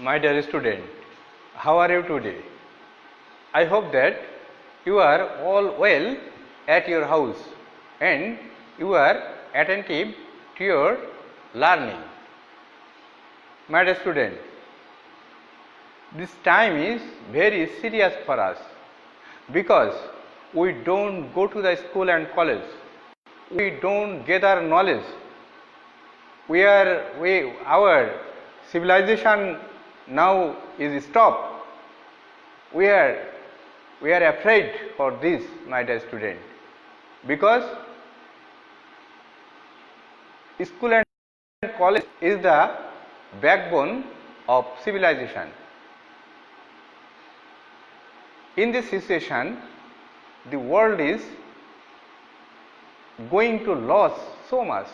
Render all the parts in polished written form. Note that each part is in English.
My dear student, how are you today? I hope that you are all well at your house and you are attentive to your learning. My dear student, this time is very serious for us because we don't go to the school and college. We don't gather knowledge. Our civilization now is stopped. We are afraid for this, my dear student, because school and college is the backbone of civilization. In this situation, the world is going to lose so much,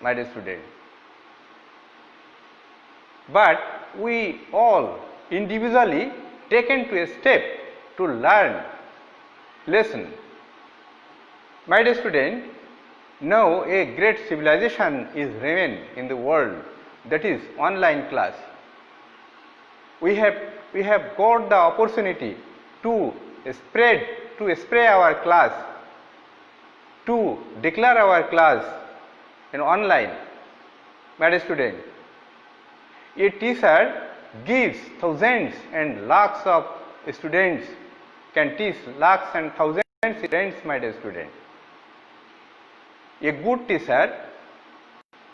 my dear student. But we all individually taken to a step to learn lesson. My dear student, now a great civilization is remain in the world, that is online class. We have got the opportunity to spray our class, to declare our class in online. My dear student, a teacher gives thousands and lakhs of students, can teach lakhs and thousands of students, my dear student. A good teacher,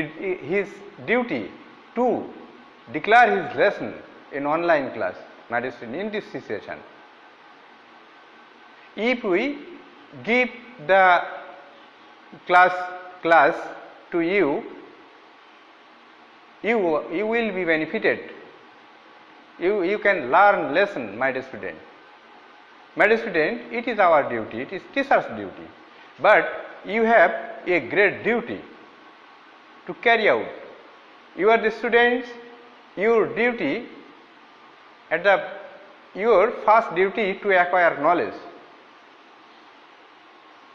his duty to declare his lesson in online class, my dear student, in this situation. If we give the class to you, you will be benefited. You can learn lesson, my dear student. My dear student, it is our duty, it is teacher's duty. But you have a great duty to carry out. You are the students, your duty your first duty to acquire knowledge.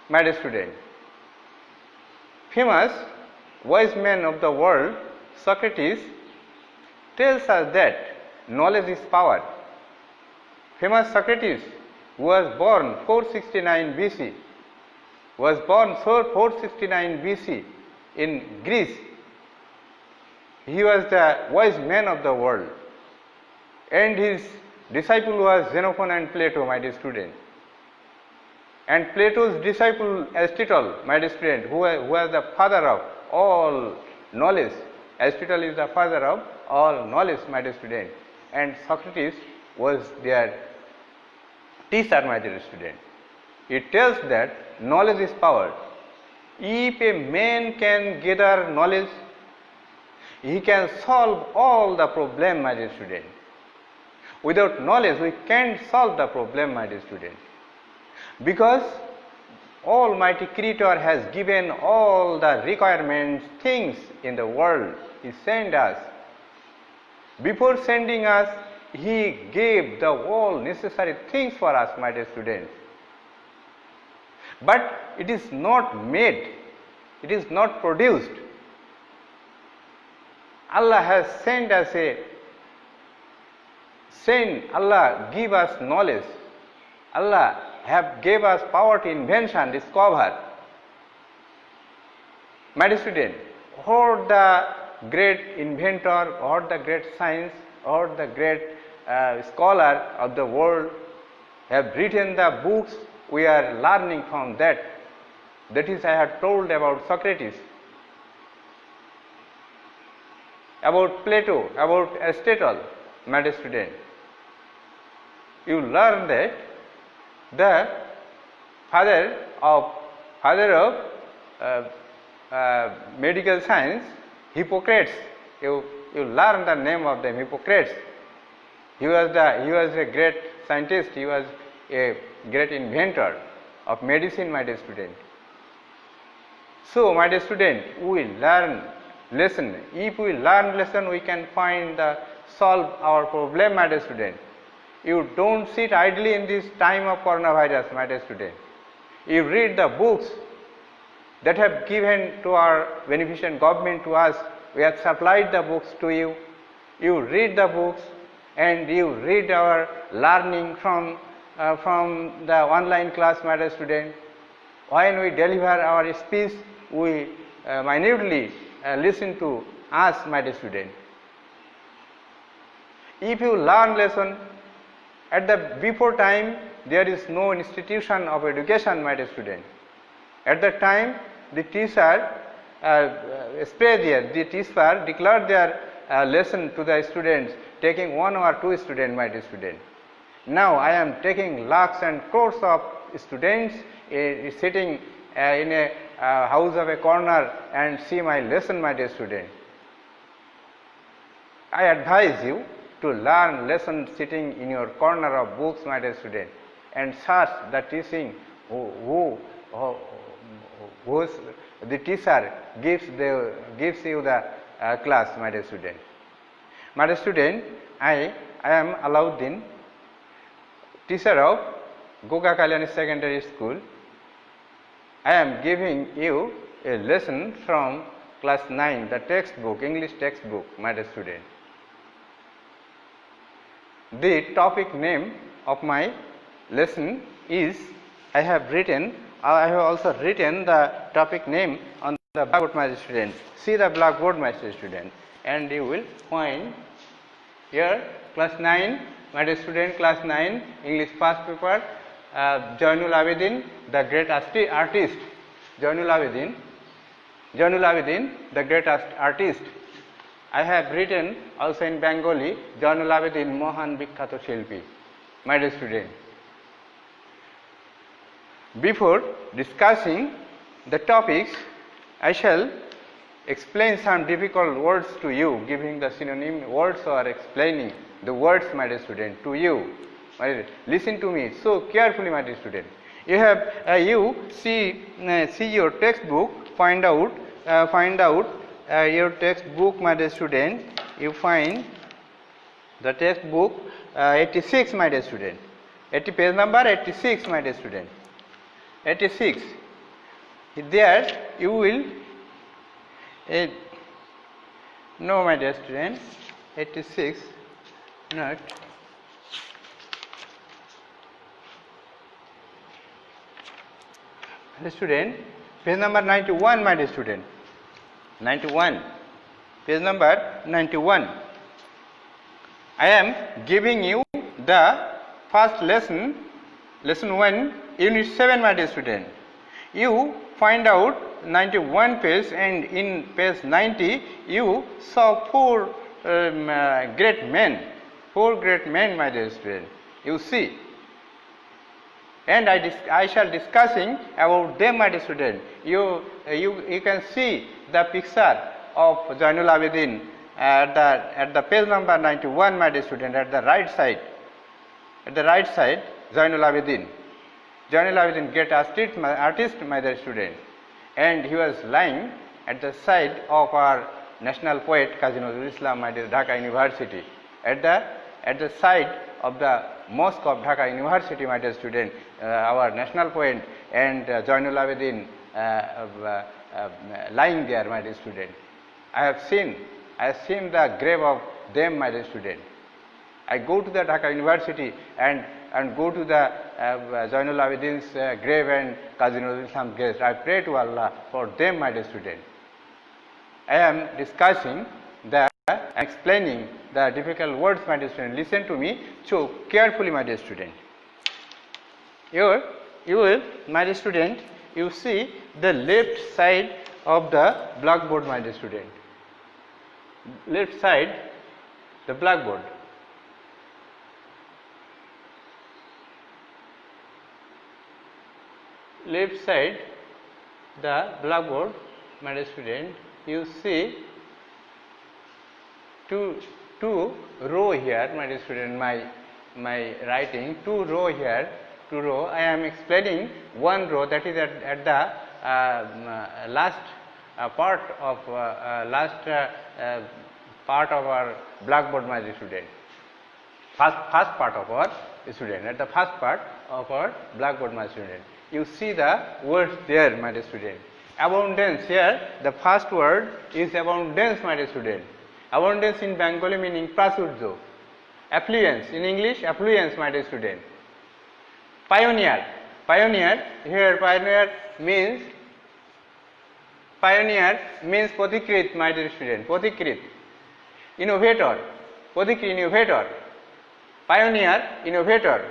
My dear student, famous wise man of the world, Socrates, tells us that knowledge is power. Famous Socrates was born 469 BC, in Greece. He was the wise man of the world, and his disciple was Xenophon and Plato, my dear student. And Plato's disciple Aristotle, my dear student, who was the father of all knowledge. Aristotle is the father of all knowledge, my dear student. And Socrates was their teacher, my dear student. It tells that knowledge is power. If a man can gather knowledge, he can solve all the problem, my dear student. Without knowledge, we can't solve the problem, my dear student. Because Almighty Creator has given all the requirements, things in the world. He sent us. Before sending us, He gave the all necessary things for us, my dear students. But it is not made, it is not produced. Allah has sent us Allah give us knowledge. Allah have gave us power to invention, discover. My dear student, what the great inventor, or the great science, or the great scholar of the world have written the books, we are learning from that. That is, I have told about Socrates, about Plato, about Aristotle, my dear student. You learn that the father of medical science, Hippocrates. You learn the name of them, Hippocrates. He was a great scientist. He was a great inventor of medicine, my dear student. So, my dear student, we learn lesson. If we learn lesson, we can solve our problem, my dear student. You don't sit idly in this time of coronavirus, my dear student. You read the books that have given to our beneficent government to us. We have supplied the books to you. You read the books, and you read our learning from the online class, my dear student. When we deliver our speech, we minutely listen to us, my dear student. If you learn lesson at the before time, there is no institution of education, my dear student. At that time, the teacher the teacher declared their lesson to the students, taking 1 or 2 students, my dear student. Now I am taking lakhs and crores of students sitting in a house of a corner and see my lesson, my dear student. I advise you to learn lesson sitting in your corner of books, my dear student, and search the teaching whose the teacher gives you the class, my dear student. My dear student, I am Alauddin, teacher of GkHS Secondary School. I am giving you a lesson from class 9, the textbook, English textbook, my dear student. The topic name of my lesson is, I have also written the topic name on the blackboard, my dear student. See the blackboard, my dear student, and you will find here class 9, my dear student, class 9, English first paper, Zainul Abedin, the great artist, Zainul Abedin, the great artist. I have written also in Bengali, Zainul Abedin Mohan Bikhato Shilpi, my dear student. Before discussing the topics, I shall explain some difficult words to you, giving the synonym words or explaining the words, my dear student, to you. Listen to me so carefully, my dear student. You have you see your textbook. Find out your textbook, my dear student. You find the textbook 86, my dear student. Page number 86, my dear student. 86. There you will no, my dear student. 86 not. My dear student, page number 91, my dear student. 91. Page number 91. I am giving you the first lesson, lesson 1, unit 7, my dear student. You find out 91 page, and in page 90 you saw four great men, my dear student. You see, and I shall discussing about them, my dear student. You can see the picture of Zainul Abedin at the page number 91, my dear student. At the right side, Zainul Abedin. Zainul Abedin, great artist, my dear student, and he was lying at the side of our national poet Kazi Nazrul Islam, my dear, Dhaka University, at the side of the mosque of Dhaka University, my dear student, our national poet and Zainul Abedin lying there, my dear student. I have seen the grave of them, my dear student. I go to the Dhaka University and go to the Zainul Abedin's grave and Kazi Nazrul Islam's grave. I pray to Allah for them, my dear student. I am discussing explaining the difficult words, my dear student. Listen to me so carefully, my dear student. You will, my dear student, you see the left side of the blackboard, my dear student. Left side, the blackboard. Left side, the blackboard, my dear student, you see two row here, my dear student. My writing, two row here, two row. I am explaining one row, that is at the last part of our blackboard, my dear student. First part of our student. At the first part of our blackboard, my student. You see the words there, my dear student. Abundance, here the first word is abundance, my dear student. Abundance in Bengali meaning prachurjo. Affluence, in English, affluence, my dear student. Pioneer, pioneer, here pioneer means Pathikrit, my dear student, Pathikrit. Innovator, Pathikrit, innovator. Pioneer, innovator,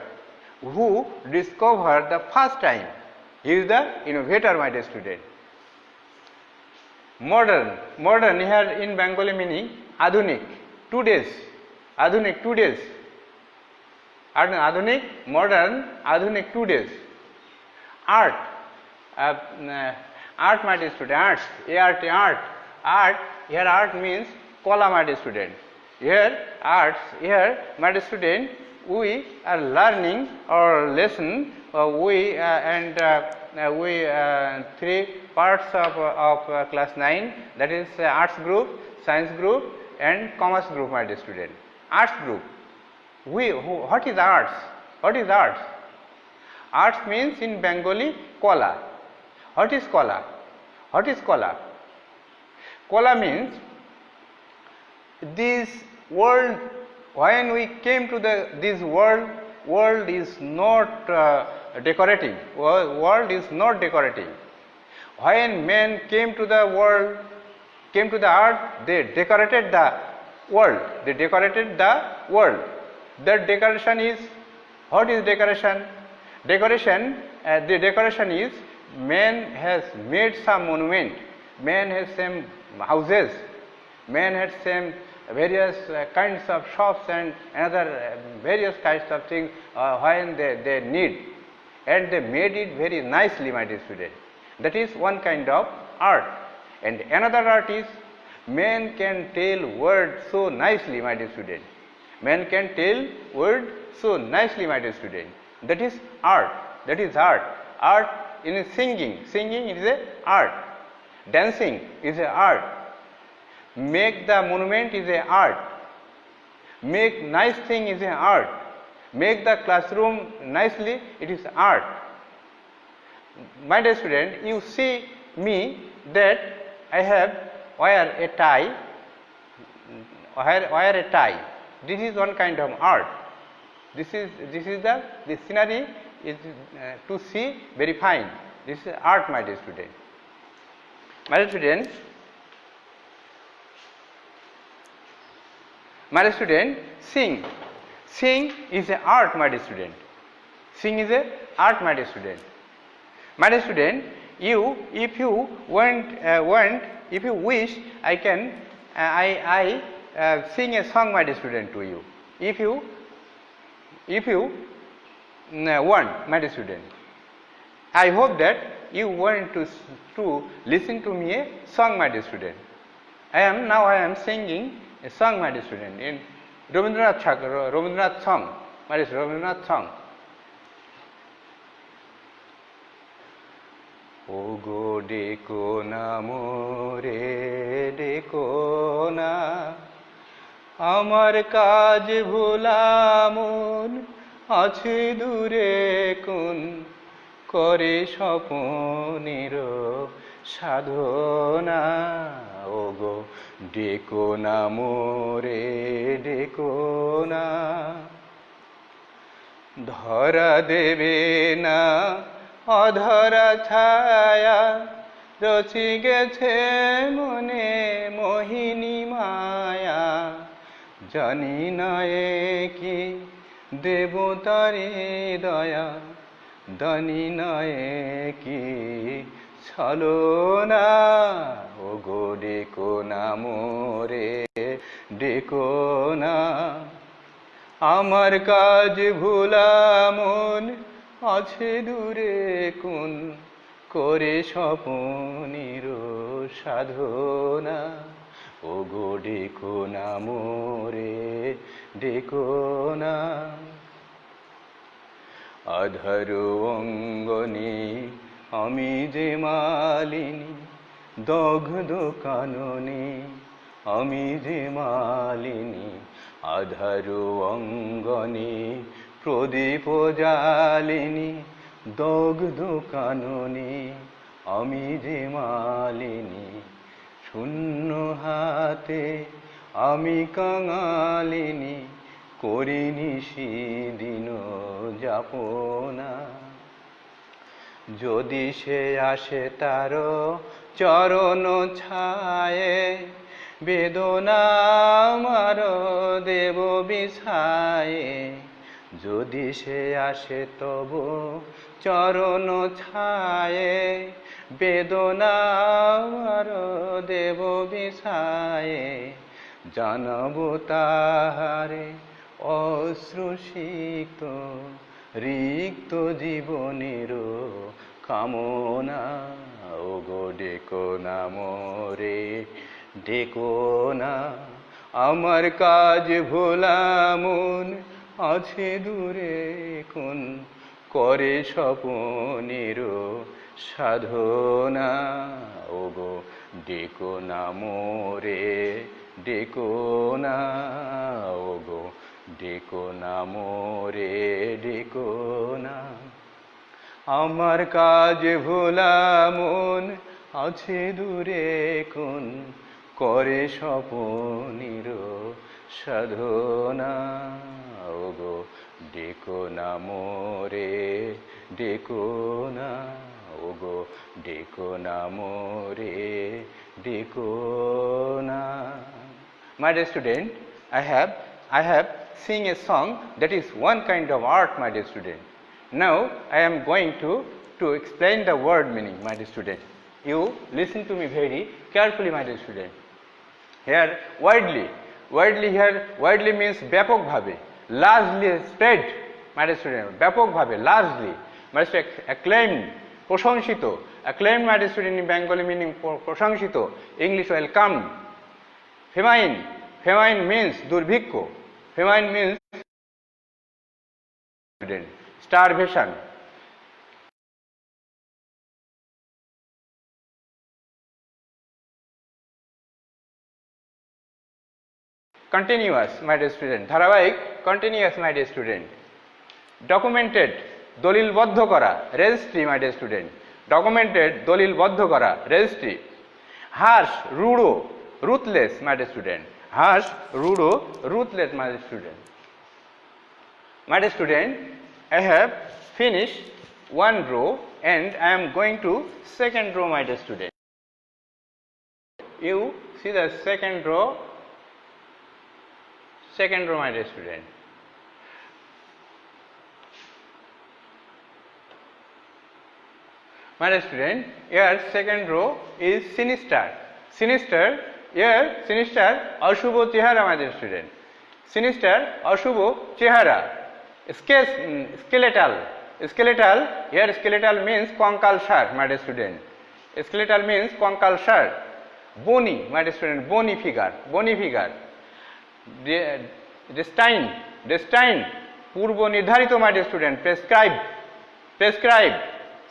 who discovered the first time. He is the innovator, my dear student. Modern, modern here in Bengali meaning Adhunik, 2 days. Adhunik, 2 days. Adhunik, modern, Adhunik, 2 days. Art, art, my dear student, arts, A-R-T, art. Art, here art means Kola, my dear student. Here arts, here, my dear student, we are learning our lesson. We 3 parts of class 9, that is arts group, science group and commerce group, my dear student. Arts group. What is arts? What is arts? Arts means in Bengali Kola. What is Kola? What is Kola? Kola means this world, when we came to this world is not decorating. World is not decorating. When men came to the world, came to the earth, they decorated the world. They decorated the world. That decoration is, what is decoration? Decoration, the decoration is, man has made some monument. Man has some houses. Man has some various kinds of shops and another various kinds of things when they need, and they made it very nicely, my dear student. That is one kind of art. And another art is, man can tell words so nicely, my dear student. Man can tell words so nicely, my dear student. That is art. That is art. Art in singing. Singing is a art. Dancing is a art. Make the monument is a art. Make nice thing is a art. Make the classroom nicely, it is art. My dear student, you see me that I have wear a tie. Wear a tie. This is one kind of art. This is the scenery is to see very fine. This is art, my dear student. My dear student. My dear student, sing. Sing is an art, my dear student. Sing is an art, my dear student. My dear student, if you if you wish, I can, sing a song, my dear student, to you. If you want, my dear student. I hope that you want to listen to me a song, my dear student. I am singing a song, my dear student, in Rabindranath song, my dear Rabindranath song. Ogo deko na more deko na, amar kaj bhola mon ache dure kun, kore shoponero sadhona. Ogo deko na more deko na, dhara debe na অধরা ছায়া, রচি গেছে মনে মোহিনী মায়া, জানি না কি দেবতারে দয়া, জানি না কি ছলনা। ওগো ডেকো না মোরে ডেকো না, আমার কাজ ভোলা মন আছে দূরে কোন, করে স্বপনের সাধনা। ওগো ডেকো না মোরে ডেকো না, আধার অঙ্গনে আমি যে মালিনী, দগ্ধ কাননে আমি যে মালিনী, আধার অঙ্গনে প্রদীপ জালিনী, দগ্ধ কাননে আমি যে মালিনী, শূন্য হাতে আমি কাঙালিনী, করি নিশি দিন যাপনা যদি সে আসে তার চরণ ছায়ে বেদনা আমার দেব বিছায়ে যদি সে আসে তব চরণ ছায়ে বেদনা আমার দেব বিছায়ে জানাবো তাহারে অশ্রুসিক্ত রিক্ত জীবনের কামনা ওগো ডেকো না মোরে ডেকো না আমার কাজ ভোলা মন আছে দূরে কোন করে স্বপনের সাধনা ওগো ডেকো না মোরে ডেকো না ওগো ডেকো না মোরে ডেকো না আমার কাজ ভোলা মন আছে দূরে কোন করে স্বপনের সাধনা ওগো ডেকো না মোরে ডেকো না ওগো ডেকো না মোরে ডেকো না My dear student, I have sing a song that is one kind of art, my dear student. Now I am going to explain the word meaning, my dear student. You listen to me very carefully, my dear student. Here widely means ব্যাপক ভাবে, largely spread, my dear student. ব্যাপক ভাবে, largely, my dear student, acclaimed, প্রশংসিত, acclaimed, my dear student, in Bengali meaning প্রশংসিত, English welcomed. Famine means দুর্ভিক্ষ. Famine means starvation. Continuous, my dear student. ধারাবাহিক, continuous, my dear student. Documented, দলিলবদ্ধ করা, registry, my dear student. Documented, দলিলবদ্ধ করা, registry. Harsh, রূঢ়, ruthless, my dear student. Harsh, রূঢ়, ruthless, my dear student. My dear student, I have finished one row and I am going to second row, my dear student. You see the second row, my dear student. My dear student, here second row is sinister. Here sinister, অশুভ চেহারা, my dear student. Sinister, অশুভ চেহারা. Skeletal, here skeletal means কঙ্কালসার, my dear student. Skeletal means কঙ্কালসার. Bony, my dear student, bony figure. Destined, পূর্ব নির্ধারিত, my dear student. Prescribed.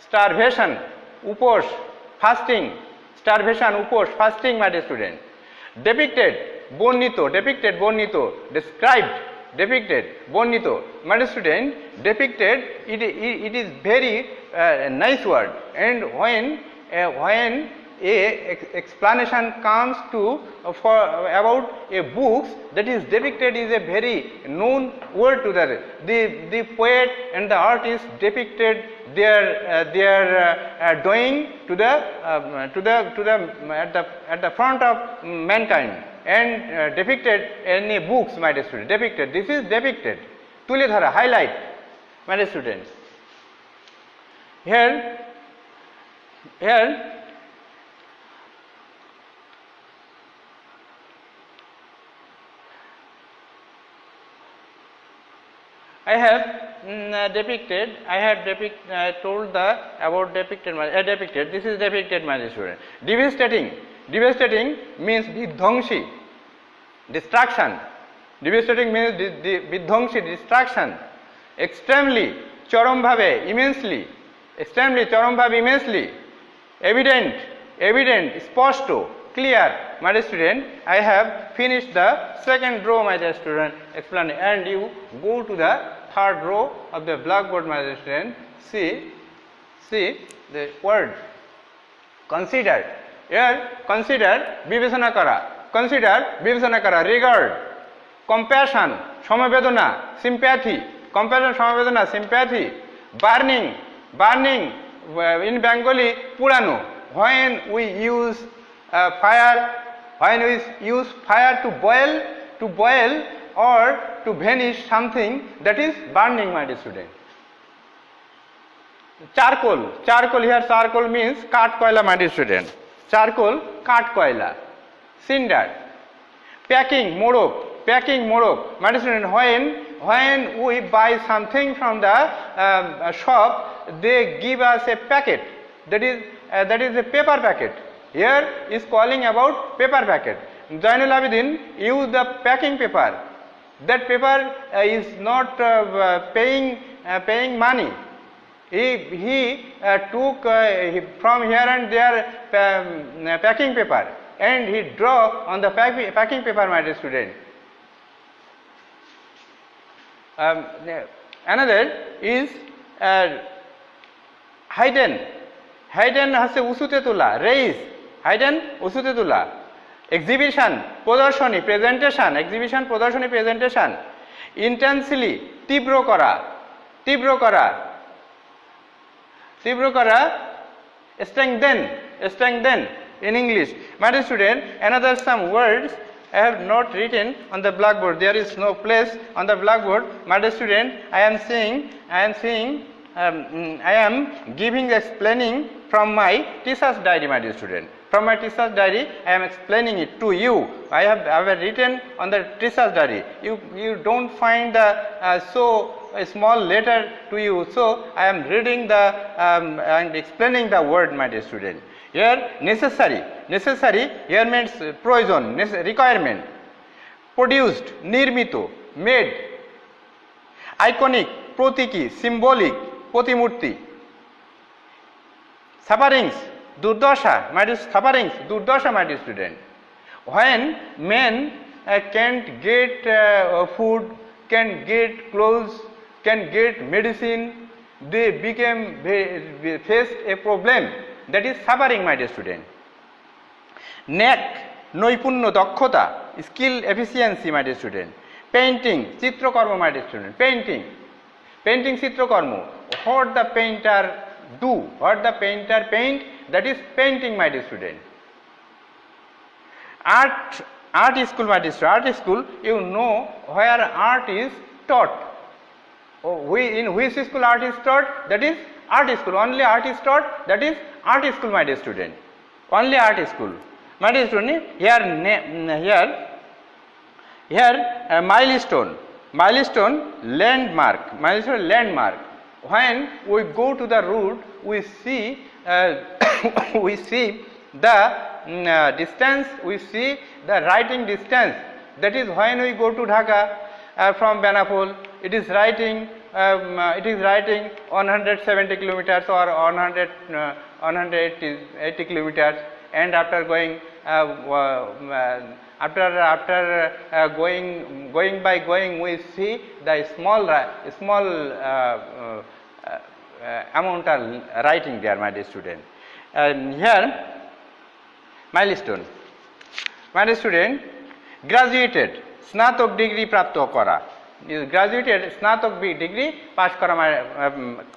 Starvation, উপোস, fasting. Starvation, উপোস, fasting, my dear student. Depicted, বর্ণিত. Described, depicted, বর্ণিত. My dear student, depicted, it is very nice word, and when a explanation comes to about a books that is depicted is a very known word to the poet and the artist depicted their doing to the at the front of mankind and depicted in a books, my dear student. Depicted, this is depicted, তুলে ধরা, highlight, my dear students. Here I have told about depicted. This is depicted, my dear student. Devastating means বিধ্বংসী, destruction. Devastating means বিধ্বংসী, destruction. Extremely, চরমভাবে, immensely. Extremely, চরমভাবে, immensely. Evident, স্পষ্ট, clear. My dear student, I have finished the second row, my dear student, explain, and you go to the third row of the blackboard, my dear student. See the word consider. Here consider, বিবেচনা করা. Consider, বিবেচনা করা. compassion সমবেদনা sympathy compassion সমবেদনা sympathy burning in Bengali পুরানো when we use fire to boil or to vanish something that is burning, my dear student. Charcoal here, charcoal means কাঠ কয়লা, my dear student. Charcoal কাঠ কয়লা. Cinder. Packing মোড়ক, my dear student. When we buy something from the shop, they give us a packet, that is a paper packet. Here is calling about paper packet. Zainul Abedin used the packing paper. That paper is not paying money. He took from here and there packing paper, and he draw on the packing paper, my dear student. Another is hidden হচ্ছে উঁচুতে তোলা, raise, hidden উঁচুতে তোলা. Exhibition প্রদর্শনী, presentation. Intensely তীব্র করা. Strengthen in English. My dear student, another some words I have not written on the blackboard. There is no place on the blackboard. My dear student, I am giving explaining from my teacher's diary, my dear student. From my teacher's diary, I am explaining it to you. I have written on the teacher's diary. You don't find the so a small letter to you, so I am reading the and explaining the word, my dear student. Here necessary here means প্রয়োজন, requirement. Produced নির্মিত, made. Iconic প্রতীকী, symbolic প্রতিমূর্তি. Sufferings দুর্দশা, my dear student. When men can't get food, can't get clothes, can't get medicine, they faced a problem, that is suffering, my dear student. Knack নৈপুণ্য, দক্ষতা, skill, efficiency, my dear student. Painting চিত্রকর্ম, my dear student. Painting চিত্রকর্ম. What the painter do, what the painter paint, that is painting, my dear student. Art school, my dear student. Art school, you know where art is taught. In which school art is taught, that is art school. Only art is taught, that is art school, my dear student. Only art school, my dear student. Here milestone, landmark. When we go to the route, we see the distance, we see the writing distance. That is when we go to Dhaka from Benapol, it is writing 170 kilometers or 180 kilometers, and after going going we see the small amount of writing there, my dear student. And here milestone, my dear student. Graduated স্নাতক degree প্রাপ্ত করা, graduated স্নাতক degree pass করা,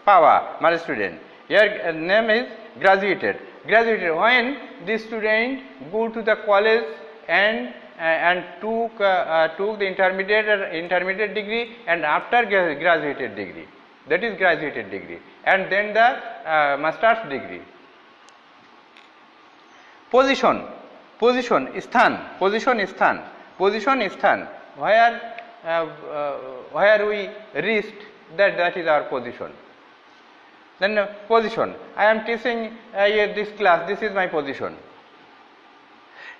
পাওয়া, my dear student. Here name is graduated. When the student go to the college and took the intermediate degree, and after graduated degree, that is graduated degree, and then the master's degree. Position স্থান, where we reached, that is our position. Then position, I am teaching this class, this is my position.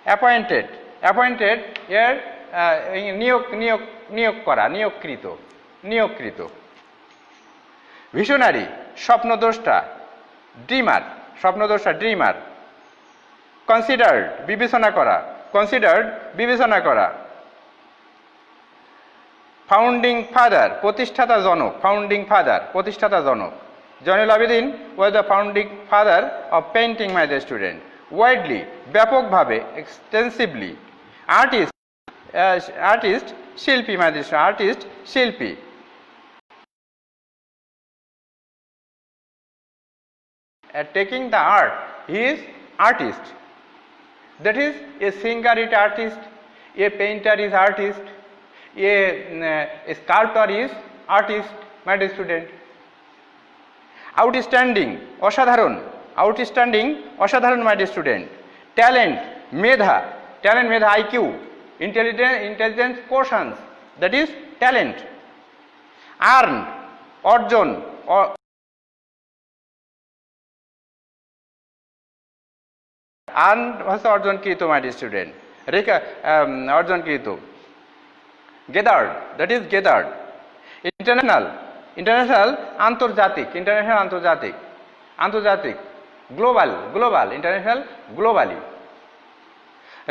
Appointed here নিয়োগ করা, নিয়োগকৃত. Visionary স্বপ্নদ্রষ্টা, dreamer. Considered বিবেচনা করা. Founding father প্রতিষ্ঠাতা জনক. Zainul Abedin was the founding father of painting, my dear student. Widely ব্যাপকভাবে, extensively. Artist Shilpi, my dear student, artist, Shilpi. Taking the art, he is artist. That is, a singer is artist, a painter is artist, a sculptor is artist, my dear student. Outstanding, অসাধারণ, outstanding, অসাধারণ, my dear student. Talent, Medha, talent, Medha, IQ, intelligence quotients, that is talent. Earn, অর্জন, earn হচ্ছে অর্জনকৃত, my dear student. অর্জনকৃত. Gathered, that is gathered. International, international, আন্তর্জাতিক, international, আন্তর্জাতিক, আন্তর্জাতিক. Global, global, international, globally.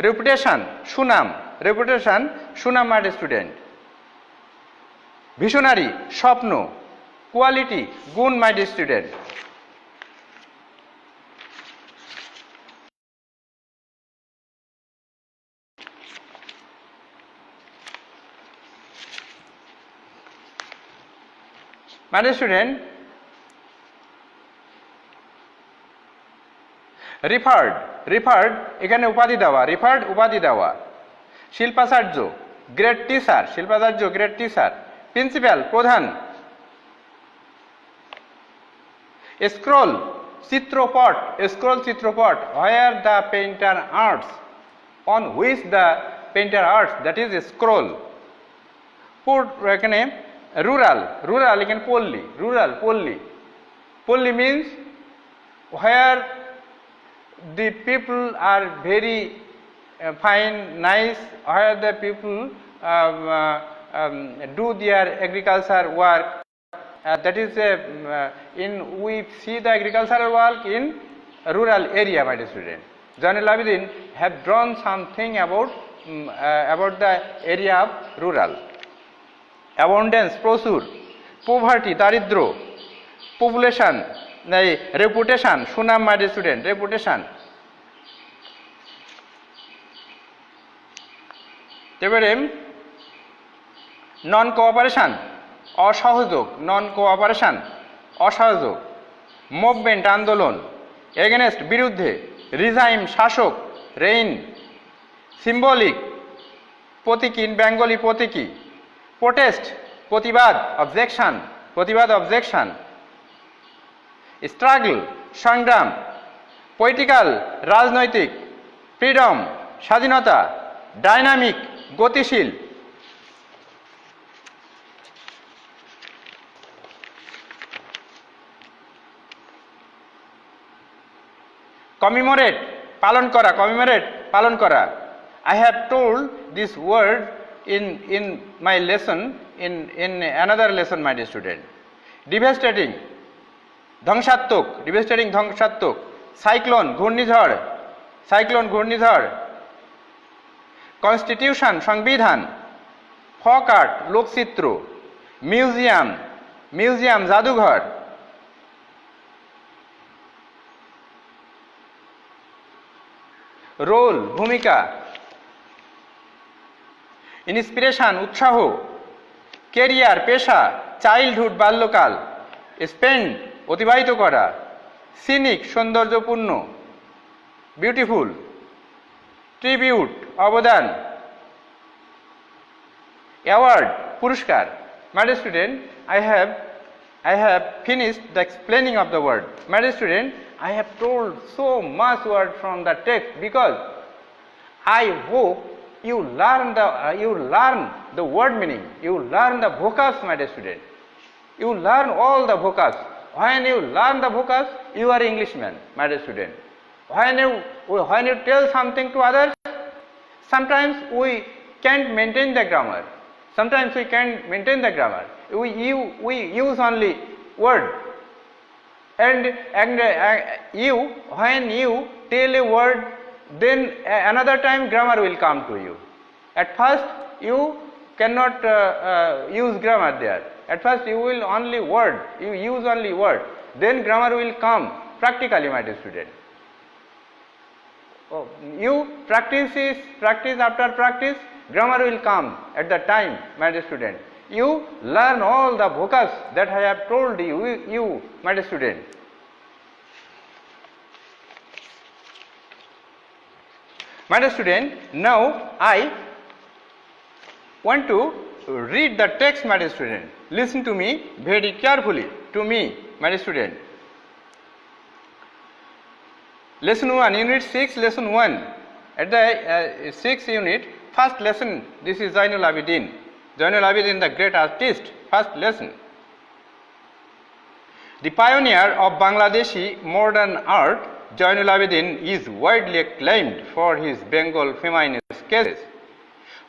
Reputation, সুনাম, reputation, সুনাম, my dear student. Visionary, স্বপ্ন. Quality, গুণ, my dear student. My dear student, referred, referred, এখানে উপাধি দেওয়া, referred উপাধি দেওয়া. Shilpacharya, great teacher, Shilpacharya, great teacher. Principal, pradhan. Scroll, chitrapat, scroll, chitrapat. where the painter arts, on which the painter arts, that is scroll. put এখানে rural, rural, again polli, rural, polli. Polli means where the people are very fine, nice, where the people do their agriculture work. That is in we see the agricultural work in rural area, my dear student. Zainul Abedin have drawn something about the area of rural. Abundance, প্রচুর. Poverty, দারিদ্র. Population, reputation, সুনাম, my dear student, reputation. এবারে non cooperation, অসহযোগ, non cooperation, অসহযোগ. Movement, আন্দোলন. Against, বিরুদ্ধে. রিজাইম, শাসক, rain. Symbolic, প্রতীকী, ইন বেঙ্গলি প্রতীকী. প্রোটেস্ট, প্রতিবাদ, অবজেকশন, প্রতিবাদ, অবজেকশন. স্ট্রাগল, সংগ্রাম. পলিটিক্যাল, রাজনৈতিক. ফ্রিডম, স্বাধীনতা. ডাইনামিক, গতিশীল. কমিমোরেট, পালন করা, কমিমোরেট, পালন করা. I have told this word in my lesson, in another lesson, my dear student. Devastating, ধ্বংসাত্মক, devastating, ধ্বংসাত্মক. সাইক্লোন, ঘূর্ণিঝড়, সাইক্লোন, ঘূর্ণিঝড়. কনস্টিটিউশন, সংবিধান. ফক আর্ট, লোকচিত্র. মিউজিয়াম, মিউজিয়াম, জাদুঘর. রোল, ভূমিকা. ইন্সপিরেশন, উৎসাহ. কেরিয়ার, পেশা. চাইল্ডহুড, বাল্যকাল. স্পেন্ড, অতিবাহিত করা. সিনিক, সৌন্দর্যপূর্ণ. বিউটিফুল. ট্রিবিউট, অবদান. অ্যাওয়ার্ড, পুরস্কার. My dear student, I have finished the explaining of the word. My dear student, I have told so much word from the text because I hope you learn the word meaning, you learn the vocabs, my dear student. You learn all the vocabs. When you learn the vocabs, you are Englishman, my dear student. When you tell something to others, sometimes we can't maintain the grammar. Sometimes we can't maintain the grammar. We use only word. And you, when you tell a word, then another time grammar will come to you. At first you cannot use grammar there. At first you will only word, you use only word. Then grammar will come practically, my dear student. You practice after practice, grammar will come at the time, my dear student. You learn all the vocabs that I have told you, my dear student. My dear student, now I want to read the text, my dear student. Listen to me very carefully, to me, my dear student. Lesson 1, Unit 6, Lesson 1. At the 6th unit, first lesson, this is Zainul Abedin. Zainul Abedin, the great artist, first lesson. The pioneer of Bangladeshi modern art, Zainul Abedin is widely acclaimed for his Bengal feminine sketches.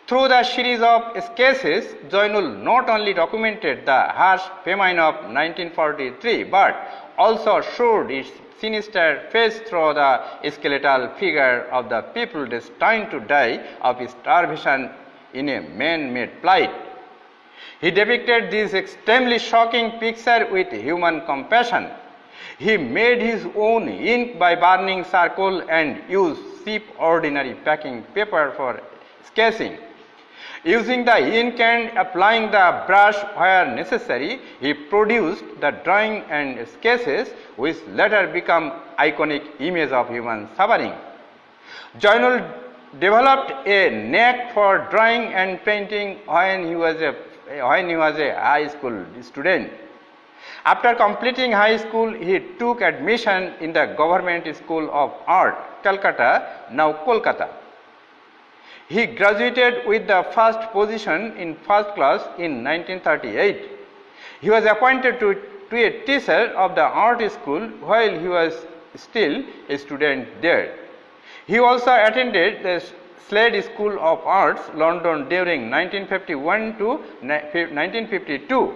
Through the series of sketches, Zainul not only documented the harsh famine of 1943, but also showed its sinister face through the skeletal figure of the people destined to die of starvation in a man-made plight. He depicted this extremely shocking picture with human compassion. He made his own ink by burning charcoal and used cheap ordinary packing paper for sketching. Using the ink and applying the brush where necessary, he produced the drawing and sketches which later become iconic image of human suffering. Zainul developed a knack for drawing and painting when he was a high school student. After completing high school, he took admission in the Government School of Art, Calcutta, now Kolkata. He graduated with the first position in first class in 1938. He was appointed to a teacher of the art school while he was still a student there. He also attended the Slade School of Arts, London during 1951 to 1952.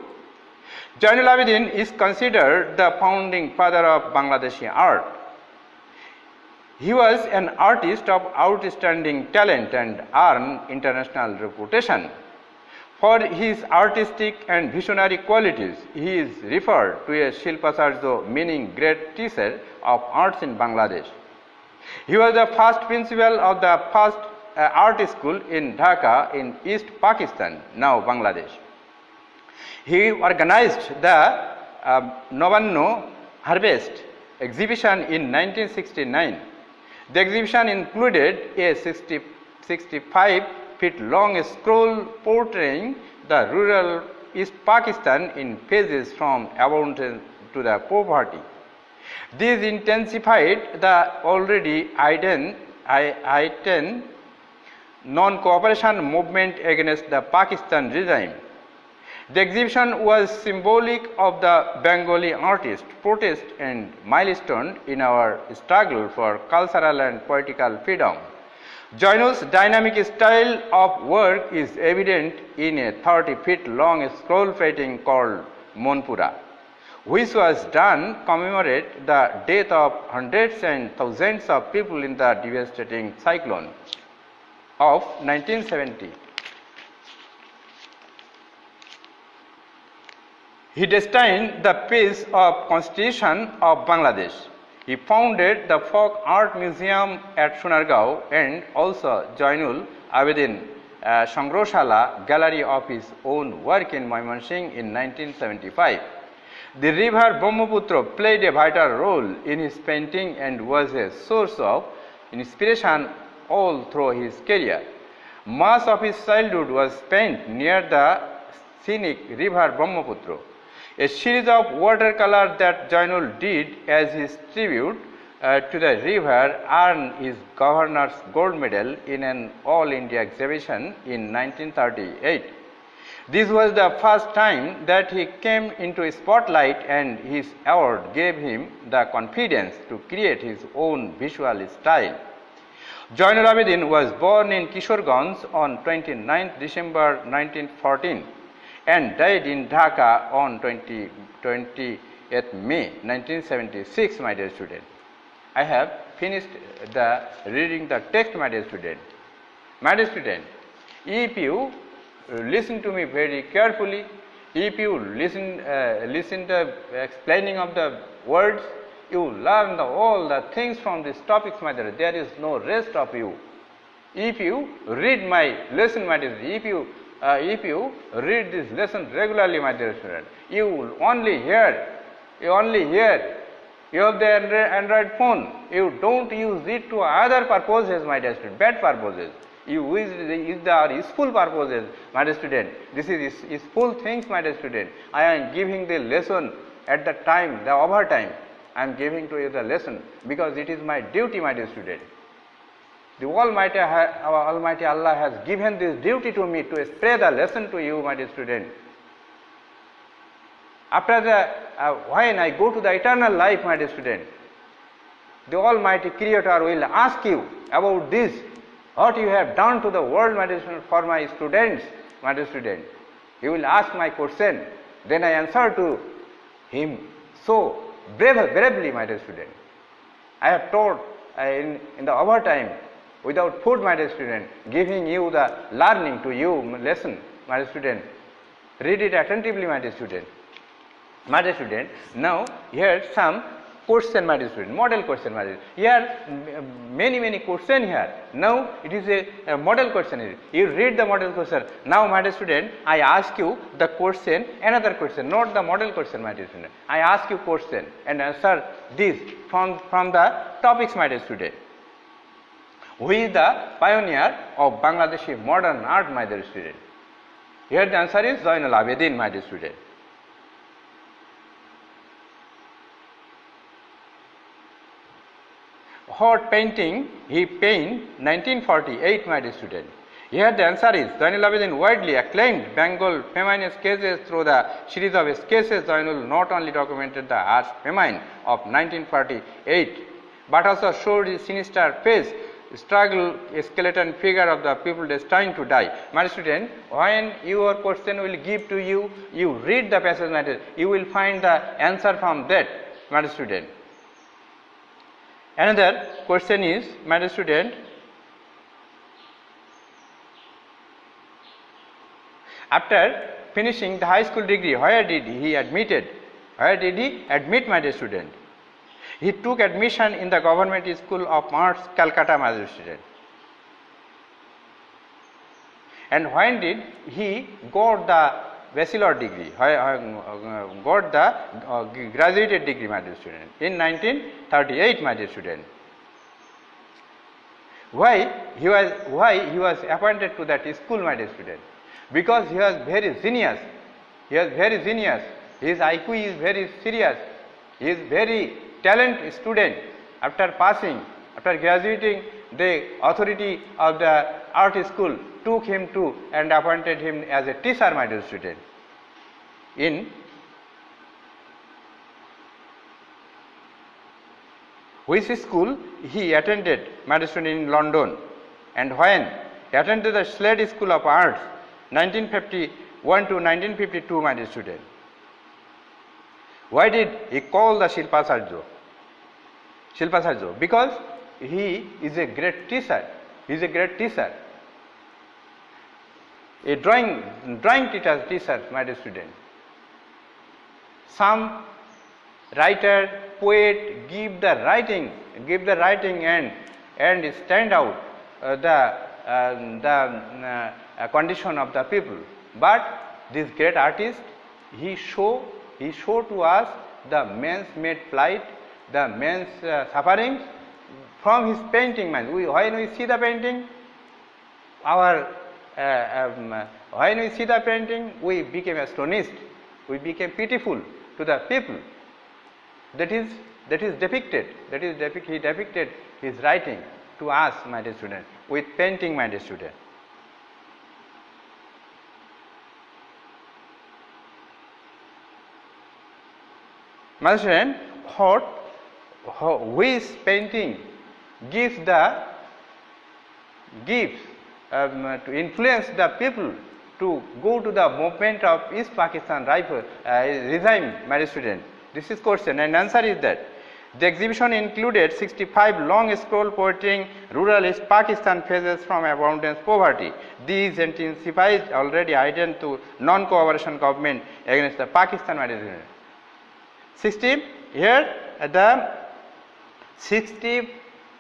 Zainul Abedin is considered the founding father of Bangladeshi art. He was an artist of outstanding talent and earned international reputation. For his artistic and visionary qualities, he is referred to as Shilpacharya, meaning great teacher of arts in Bangladesh. He was the first principal of the first art school in Dhaka in East Pakistan, now Bangladesh. He organized the Novanno Harvest exhibition in 1969. The exhibition included a 65-feet-long scroll portraying the rural East Pakistan in phases from abundance to the poverty. This intensified the already heightened non-cooperation movement against the Pakistan regime. The exhibition was symbolic of the Bengali artist protest and milestone in our struggle for cultural and political freedom. Zainul's dynamic style of work is evident in a 30-feet-long scroll painting called Monpura, which was done commemorate the death of hundreds and thousands of people in the devastating cyclone of 1970. He destined the peace of Constitution of Bangladesh. He founded the Folk Art Museum at Sonargaon and also Zainul Abedin Sangroshala gallery of his own work in Mymensingh in 1975. The river Brahmaputra played a vital role in his painting and was a source of inspiration all through his career. Much of his childhood was spent near the scenic river Brahmaputra. A series of watercolors that Zainul did as his tribute to the river earned his governor's gold medal in an All India exhibition in 1938. This was the first time that he came into a spotlight, and his award gave him the confidence to create his own visual style. Zainul Abedin was born in Kishoreganj on 29 December 1914 and died in Dhaka on 28 May 1976, my dear student. I have finished the reading the text, my dear student. My dear student, if you listen to me very carefully, if you listen the explaining of the words, you learn all the things from these topics, my dear. There is no rest of you. If you read my lesson, my dear student, if you read this lesson regularly, my dear student, you will only hear. You have the Android phone. You don't use it to other purposes, my dear student, bad purposes. You use the useful purposes, my dear student. This is useful things, my dear student. I am giving the lesson at the time, the overtime. I am giving to you the lesson because it is my duty, my dear student. The Almighty Allah has given this duty to me to spread the lesson to you, my dear student. After when I go to the eternal life, my dear student, the Almighty Creator will ask you about this, what you have done to the world, my dear student, for my students, my dear student. He will ask my question, then I answer to him so bravely, my dear student. I have taught in the overtime, without food, my dear student, giving you the learning to you lesson, my dear student. Read it attentively, my dear student. My dear student, now here some question, my dear student, model question, my dear. Here many question here. Now it is a model question. You read the model question. Now, my dear student, I ask you the question, another question, not the model question, my dear student. I ask you question and answer this from the topics, my dear student. Who is the pioneer of Bangladeshi modern art, my dear student? Here the answer is Zainul Abedin, my dear student. What painting he painted 1948, my dear student? Here the answer is Zainul Abedin widely acclaimed Bengal feminine sketches. Through the series of sketches, Zainul not only documented the arts feminine of 1948, but also showed his sinister face, struggle, skeleton figure of the people destined to die. My student, when your question will give to you, you read the passage matter, you will find the answer from that, my student. Another question is, my student, after finishing the high school degree, where did he admit, my student? He took admission in the Government School of Arts, Calcutta, my student. And when did he got the bachelor degree, got the graduated degree, my dear student? In 1938, my dear student. Why he was appointed to that school, my dear student? Because he was very genius. His IQ is very serious. He is very talented student. After graduating, the authority of the art school took him to and appointed him as a teacher, my dear student. In which school he attended, my dear student, in London, and when he attended the Slade School of Arts 1951 to 1952, my dear student. Why did he call the Shilpa Sarjo? Because he is a great teacher. A drawing teacher, my dear student. Some writer, poet give the writing and stand out the condition of the people. But this great artist, he show to us the man's made plight, the man's sufferings from his painting. When we see the painting, when we see the painting, we became astonished. We became pitiful to the people. That is depicted. He depicted his writing to us, my dear student, with painting, my dear student. My student, which painting gives to influence the people to go to the movement of East Pakistan regime, my dear student? This is question, and answer is that the exhibition included 65 long scroll portraying rural East Pakistan phases from abundance poverty. These intensified already heightened to non-cooperation government against the Pakistan, my dear student. 60 here the 65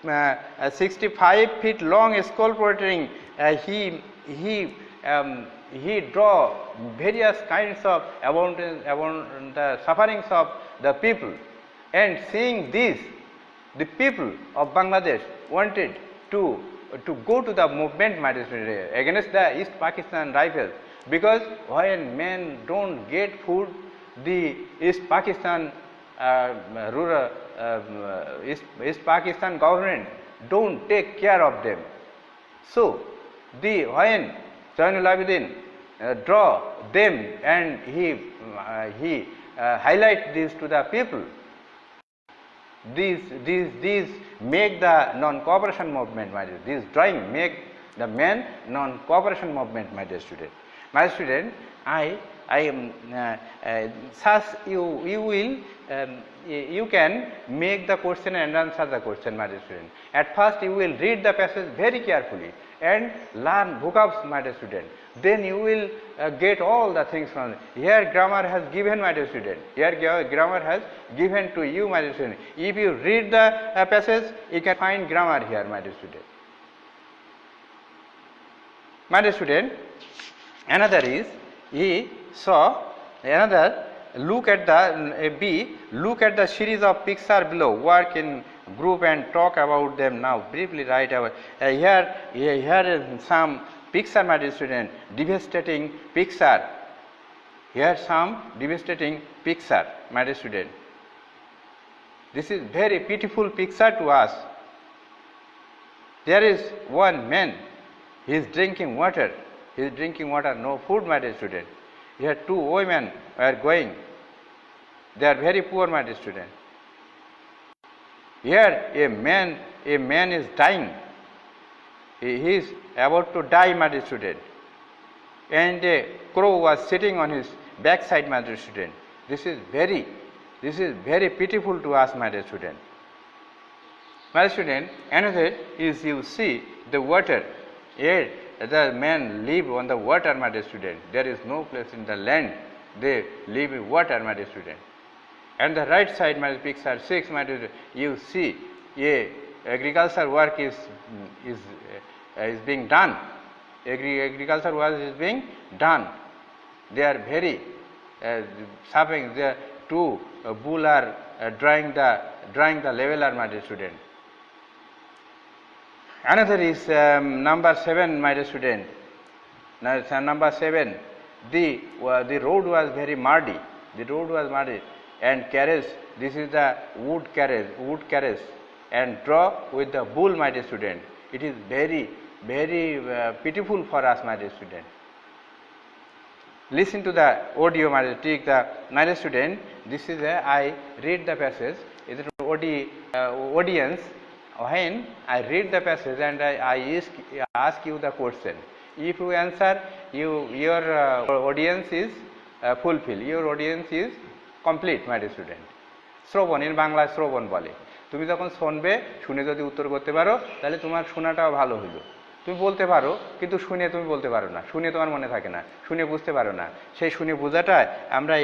65 feet long skull portraying, he draw various kinds of about the sufferings of the people, and seeing this, the people of Bangladesh wanted to go to the movement against the East Pakistan rifles, because when men don't get food, the East Pakistan East Pakistan government don't take care of them. So when Zainul Abedin draw them, and he highlight this to the people, these make the non-cooperation movement, my dear. This drawing make the men non-cooperation movement, my dear student. My student, such you can make the question and answer the question, my dear student. At first you will read the passage very carefully and learn vocabs, my dear student. Then you will get all the things from it. Here grammar has given, my dear student. Here grammar has given to you, my dear student. If you read the passage, you can find grammar here, my dear student. My dear student, another is, he saw another, look at the series of pictures below, work in group and talk about them now. Briefly write about here is some picture, my dear student, devastating picture. Here some devastating picture, my dear student. This is very pitiful picture to us. There is one man, he is drinking water. He is drinking water, no food, my dear student. Here two women are going. They are very poor, my dear student. Here a man is dying. He is about to die, my dear student. And a crow was sitting on his backside, my dear student. This is very pitiful to us, my dear student. My dear student, another is, you see the water. Here the men live on the water, my dear student. There is no place in the land. They live in water, my dear student. And the right side, my picture 6, my dear, you see a agriculture work is being done. Agriculture work is being done. They are very suffering. The two bull are drawing the leveler, my dear student. Another is number 7, my dear student. Now, number 7, the road was very muddy. The road was muddy, and carriage. This is the wood carriage, and draw with the bull, my dear student. It is very pitiful for us, my dear student. Listen to the audio, my dear. Take the, my dear student. This is I read the passage. It is audience. When I read the passage and I ask you the question, if you answer, your audience is fulfilled. Your audience is complete, my dear student. শ্রবণ, in Bangla শ্রবণ বলে। তুমি যখন শুনবে, শুনে যদি উত্তর করতে পারো, তাহলে তোমার শোনাটাও ভালো হলো। তুমি বলতে পারো, কিন্তু শুনে তুমি বলতে পারো না, শুনে তোমার মনে থাকে না, শুনে বুঝতে পারো না। সেই শুনে বোঝাটা আমরা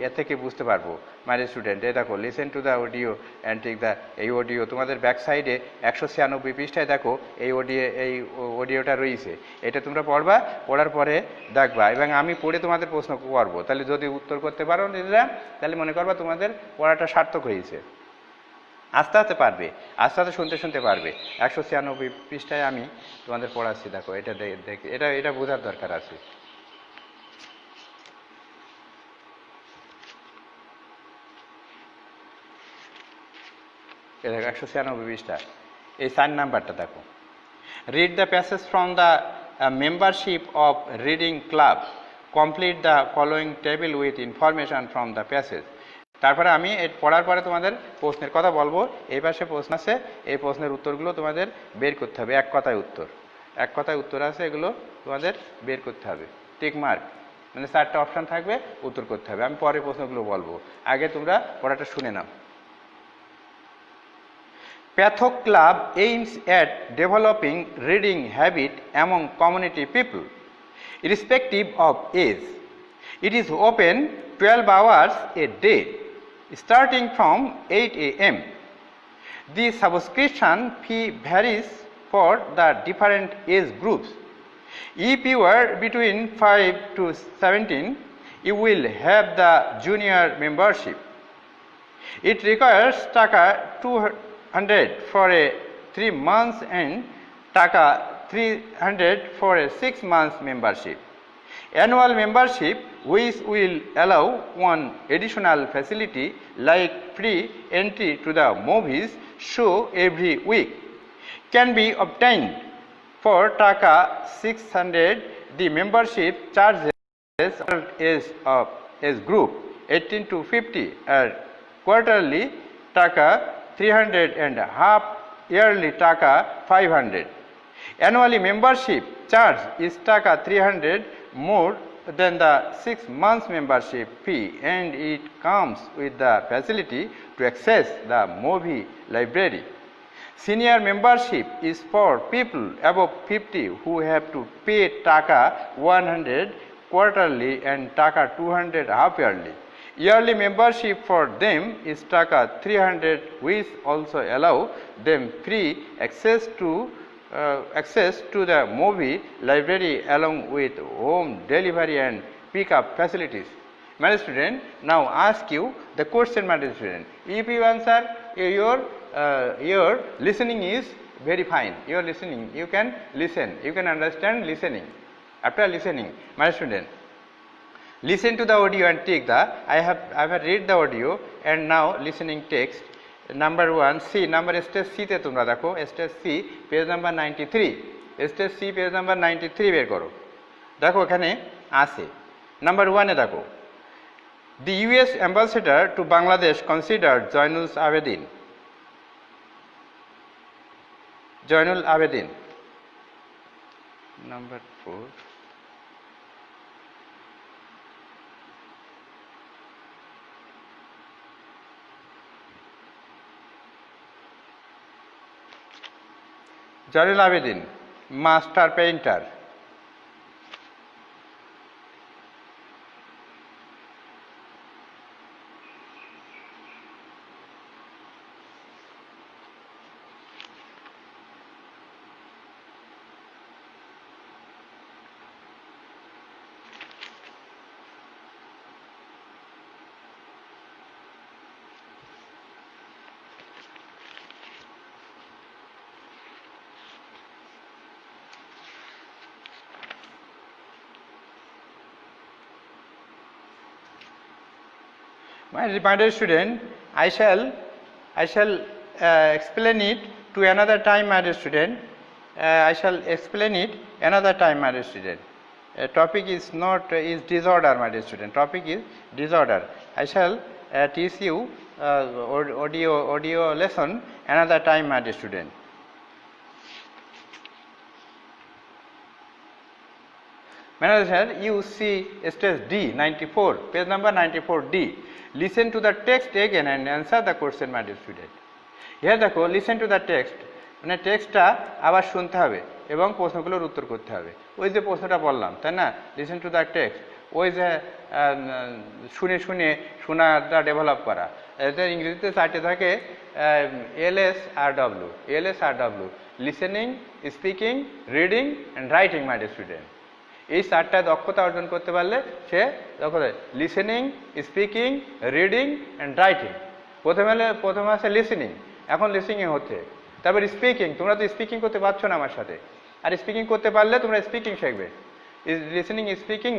এ থেকে বুঝতে পারবো, মাই ডিয়ার স্টুডেন্ট। এই দেখো, listen to the audio and take the, এই অডিও তোমাদের ব্যাক সাইডে 196 পৃষ্ঠায় দেখো এই অডিওটা রয়েছে। এটা তোমরা পড়বা, পড়ার পরে দেখবা, এবং আমি পড়ে তোমাদের প্রশ্ন করবো। তাহলে যদি উত্তর করতে পারো নিজেরা, তাহলে মনে করবা তোমাদের পড়াটা সার্থক হয়েছে। আস্তে আস্তে পারবে, আস্তে আস্তে শুনতে পারবে। 196 পৃষ্ঠায় আমি তোমাদের পড়াচ্ছি, দেখো এটা দেখে এটা বোঝার দরকার আছে। এই দেখো 196 পৃষ্ঠা, এই 4 নাম্বারটা দেখো। Read the passage from the membership of reading club, complete the following table with information from the passage. তারপরে আমি পড়ার পরে তোমাদের প্রশ্নের কথা বলবো। এই পাশে প্রশ্ন আছে, এই প্রশ্নের উত্তরগুলো তোমাদের বের করতে হবে। এক কথায় উত্তর আছে, এগুলো তোমাদের বের করতে হবে। টিক মার্ক, মানে 4টা অপশান থাকবে, উত্তর করতে হবে। আমি পরে প্রশ্নগুলো বলবো, আগে তোমরা পড়াটা শুনে নাও। Pathok Club aims at developing reading habit among community people, irrespective of age. It is open 12 hours a day, starting from 8 a.m. The subscription fee varies for the different age groups. If you are between 5 to 17, you will have the junior membership. It requires Taka 200 for a 3 months and Taka 300 for a 6 months membership. Annual membership, which will allow one additional facility like free entry to the movies show every week, can be obtained for Taka 600. The membership charges as group 18 to 50 are quarterly Taka 300 and half yearly Taka 500. Annually membership charge is Taka 300 more than the 6 months membership fee, and it comes with the facility to access the movie library. Senior membership is for people above 50 who have to pay Taka 100 quarterly and Taka 200 half yearly. Yearly membership for them is Taka 300, which also allow them free access to the movie library along with home delivery and pickup facilities. My student, now ask you the question, my student. If you answer, your listening is very fine. Your listening, you can listen, you can understand listening. After listening, my student, listen to the audio and take the. I have read the audio and now listening text. Number 1 C, number stage C te তোমরা দেখো, stage C page number 93, stage C page number 93 বের করো। দেখো এখানে আছে number 1 এ দেখো, the US ambassador to Bangladesh considered Zainul Abedin. Number 4, Zainul Abedin, master painter. My dear student, I shall explain it to another time, my dear student. I shall explain it another time, my dear student. Topic is disorder, my dear student. Topic is disorder. I shall teach you audio lesson another time, my dear student. Manager, you see stage D 94, page number 94D. Listen to the text again and answer the question, my dear student. Here দেখো, listen to the text, মানে টেক্সটটা আবার শুনতে হবে এবং প্রশ্নগুলোর উত্তর করতে হবে। ওই যে প্রশ্নটা বললাম, তাই না? listen to the text, ওই যে শোনাটা ডেভেলপ করা। এতে ইংরেজিতে চারটে থাকে LSRW, listening, speaking, reading and writing, my dear student. এই চারটা দক্ষতা অর্জন করতে পারলে সে দক্ষতা listening, speaking, reading and writing. প্রথমে আছে লিসেনিং, এখন লিসেনিং হচ্ছে। তারপর স্পিকিং, তোমরা তো স্পিকিং করতে পারছো না আমার সাথে, আর স্পিকিং করতে পারলে তোমরা স্পিকিং শিখবে। লিসেনিং, স্পিকিং,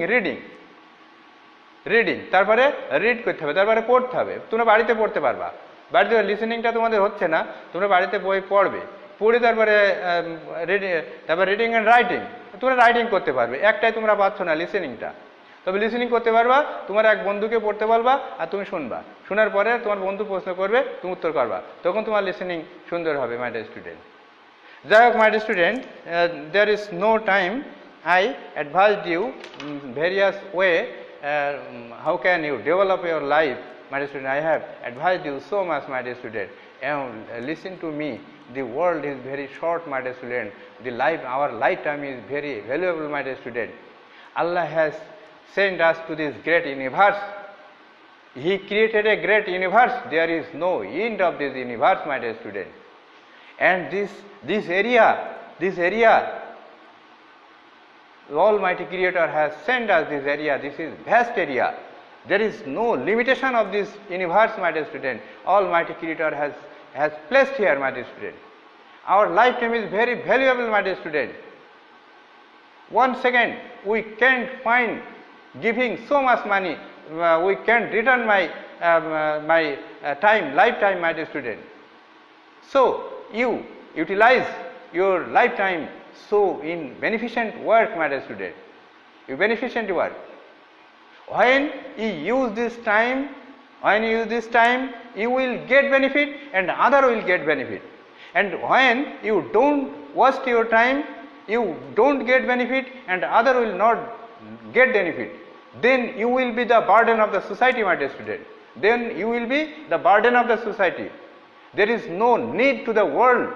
রিডিং, তারপরে রিড করতে হবে, তারপরে পড়তে হবে। তোমরা বাড়িতে পড়তে পারবা, বাড়িতে লিসেনিংটা তোমাদের হচ্ছে না, তোমরা বাড়িতে বই পড়বে, পড়ে তারপরে রিডিং অ্যান্ড রাইটিং, তোমরা রাইটিং করতে পারবে। একটাই তোমরা পাচ্ছ না, লিসেনিংটা। তবে লিসেনিং করতে পারবা, তোমার এক বন্ধুকে পড়তে বলবা আর তুমি শুনবা, শোনার পরে তোমার বন্ধু প্রশ্ন করবে, তুমি উত্তর করবা, তখন তোমার লিসেনিং সুন্দর হবে, মাই ডিয়ার স্টুডেন্ট। যাই হোক, my dear student, there is no time, I advised you various way how can you develop your life, my dear student. I have advised you so much, my dear student, and listen to me. The world is very short, my dear student. Our lifetime is very valuable, my dear student. Allah has sent us to this great universe He created a great universe. There is no end of this universe, my dear student. And this area, the Almighty Creator has sent us this area. This is vast area. There is no limitation of this universe, my dear student. Almighty Creator has placed here, my dear student. Our lifetime is very valuable, my dear student. 1 second, we can't find giving so much money. We can't return my lifetime, my dear student. So you utilize your lifetime so in beneficent work, my dear student. You beneficent work. When you use this time, you will get benefit and other will get benefit. And when you don't waste your time, you don't get benefit and other will not get benefit. Then you will be the burden of the society, my dear student. Then you will be the burden of the society. There is no need to the world.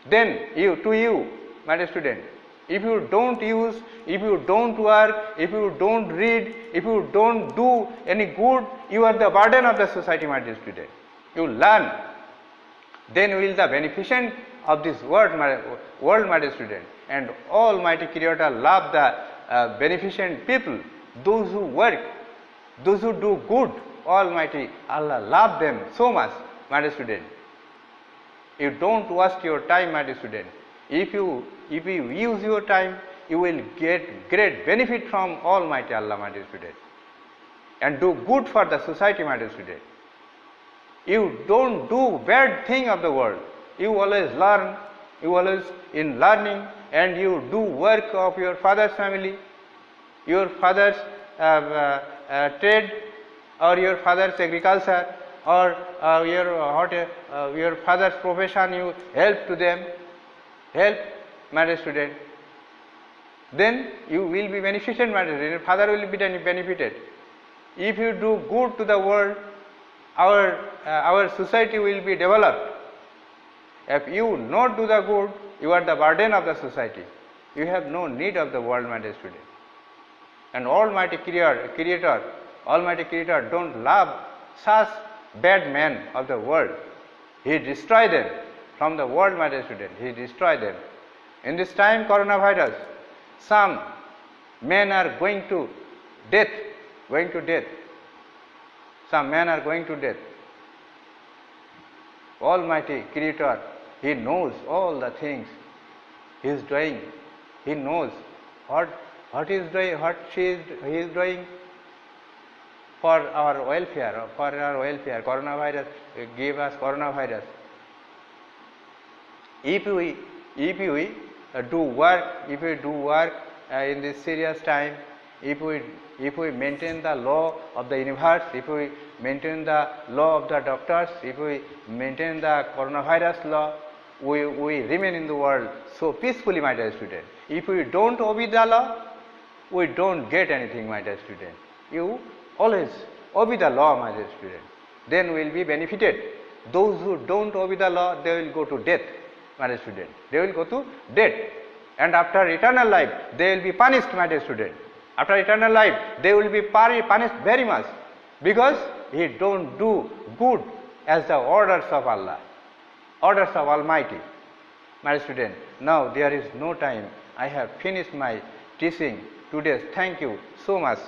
Then to you, my dear student, if you don't use, if you don't work, if you don't read, if you don't do any good, you are the burden of the society, my dear student. You learn. Then you will the beneficent of this world, my dear student. And Almighty Creator love the beneficent people, those who work, those who do good. Almighty Allah love them so much, my dear student. You don't waste your time, my dear student. If you use your time, you will get great benefit from Almighty Allah, my dear student. And do good for the society, my dear student. You don't do bad thing of the world. You always learn, you always in learning, and you do work of your father's family, your father's trade, or your father's agriculture, or your father's profession. You help to them, help, my dear student. Then you will be benefited, my dear student. Your father will be benefited. If you do good to the world, our society will be developed. If you not do the good, you are the burden of the society. You have no need of the world, my dear student. And Almighty Creator don't love such bad men of the world. He destroy them from the world, my dear student. He destroy them. In this time, coronavirus, some men are going to death. Some men are going to death. Almighty Creator, He knows all the things He is doing. He knows what He is doing for our welfare. Coronavirus gave us coronavirus. If we do work in this serious time, if we maintain the law of the universe, if we maintain the law of the doctors, if we maintain the coronavirus law, we remain in the world so peacefully, my dear student. If we don't obey the law, we don't get anything, my dear student. You always obey the law, my dear student. Then we will be benefited. Those who don't obey the law, they will go to death, my dear student. They will go to death. And after eternal life, they will be punished, my dear student. After eternal life, they will be punished very much, because he don't do good as the orders of Allah, orders of Almighty. My student, now there is no time. I have finished my teaching today. Thank you so much.